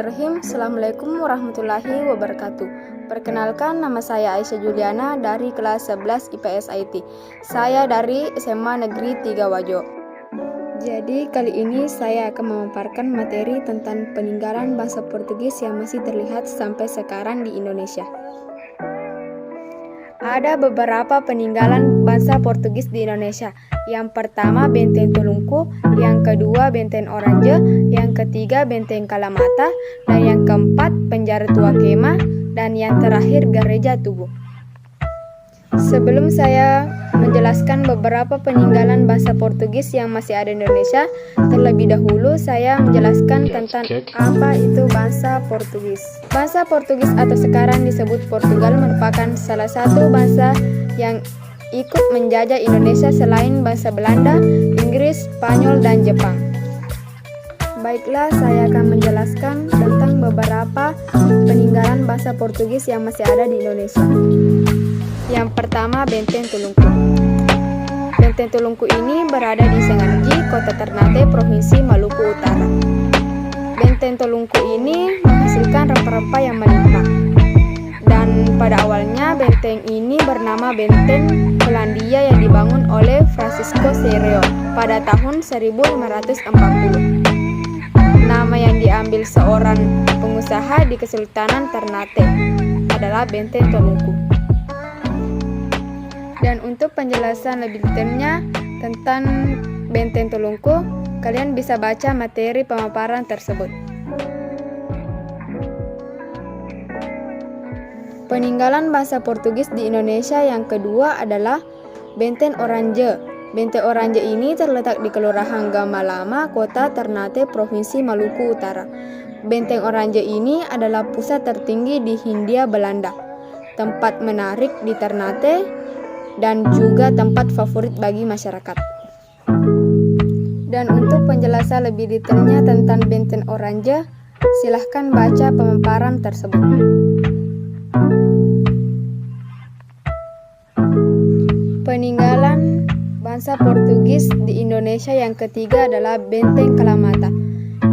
Bismillahirrahmanirrahim. Assalamualaikum warahmatullahi wabarakatuh. Perkenalkan, nama saya Aisyah Juliana dari kelas 11 IPS IT. Saya dari SMA Negeri 3 Wajo. Jadi kali ini saya akan memaparkan materi tentang peninggalan bangsa Portugis yang masih terlihat sampai sekarang di Indonesia. Ada beberapa peninggalan bangsa Portugis di Indonesia. Yang pertama Benteng Tulungku, yang kedua Benteng Orange, yang ketiga Benteng Kalamata, dan yang keempat Penjara Tua Kema, dan yang terakhir Gereja Tugu. Sebelum saya menjelaskan beberapa peninggalan bangsa Portugis yang masih ada di Indonesia, terlebih dahulu saya menjelaskan tentang apa itu bangsa Portugis. Bangsa Portugis atau sekarang disebut Portugal merupakan salah satu bangsa yang ikut menjajah Indonesia selain bangsa Belanda, Inggris, Spanyol, dan Jepang. Baiklah, saya akan menjelaskan tentang beberapa peninggalan bangsa Portugis yang masih ada di Indonesia. Yang pertama, Benteng Tulungku. Benteng Tulungku ini berada di Sengaji, Kota Ternate, Provinsi Maluku Utara. Benteng Tulungku ini menghasilkan rempah-rempah yang melimpah. Dan pada awalnya benteng ini bernama Benteng Polandia yang dibangun oleh Francisco Serrao pada tahun 1540. Nama yang diambil seorang pengusaha di Kesultanan Ternate adalah Benteng Tulungku. Dan untuk penjelasan lebih detailnya tentang Benteng Tulungku, kalian bisa baca materi pemaparan tersebut. Peninggalan bangsa Portugis di Indonesia yang kedua adalah Benteng Orange. Benteng Orange ini terletak di Kelurahan Gamalama, Kota Ternate, Provinsi Maluku Utara. Benteng Orange ini adalah pusat tertinggi di Hindia Belanda, tempat menarik di Ternate, dan juga tempat favorit bagi masyarakat. Dan untuk penjelasan lebih detailnya tentang Benteng Orange, silahkan baca pemaparan tersebut. Peninggalan bangsa Portugis di Indonesia yang ketiga adalah Benteng Kalamata.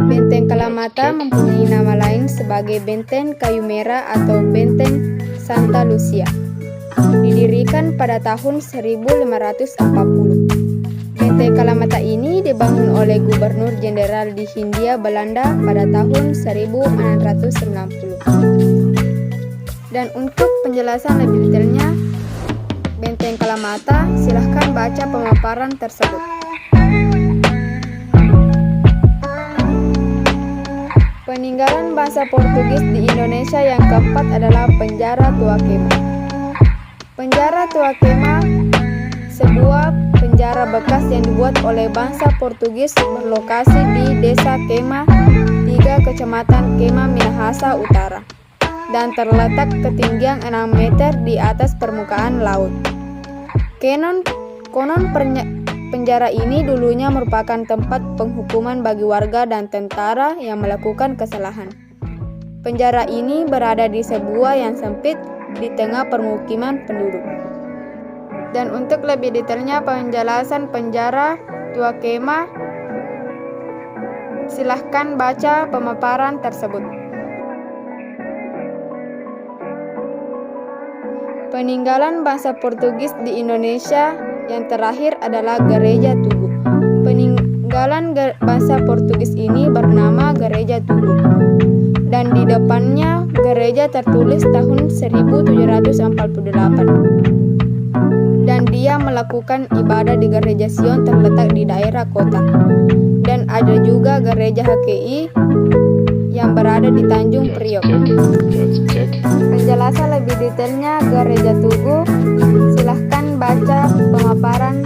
Benteng Kalamata mempunyai nama lain sebagai Benteng Kayu Merah atau Benteng Santa Lucia. Didirikan pada tahun 1540. Benteng Kalamata ini dibangun oleh Gubernur Jenderal di Hindia Belanda pada tahun 1690. Dan untuk penjelasan lebih detailnya Benteng Kalamata, silahkan baca pemaparan tersebut. Peninggalan bangsa Portugis di Indonesia yang keempat adalah Penjara Tua Kema. Penjara Tua Kema, sebuah penjara bekas yang dibuat oleh bangsa Portugis berlokasi di Desa Kema, 3 Kecamatan Kema, Minahasa Utara, dan terletak ketinggian 6 meter di atas permukaan laut. Konon penjara ini dulunya merupakan tempat penghukuman bagi warga dan tentara yang melakukan kesalahan. Penjara ini berada di sebuah yang sempit di tengah permukiman penduduk. Dan untuk lebih detailnya penjelasan Penjara Tua Kema, silahkan baca pemaparan tersebut. Peninggalan bangsa Portugis di Indonesia yang terakhir adalah Gereja Tugu. Peninggalan bangsa Portugis ini bernama Gereja Tugu. Dan di depannya gereja tertulis tahun 1748. Dan dia melakukan ibadah di Gereja Sion terletak di daerah kota. Dan ada juga Gereja HKI yang berada di Tanjung Priok. Penjelasan lebih detailnya Gereja Tugu, silahkan baca pemaparan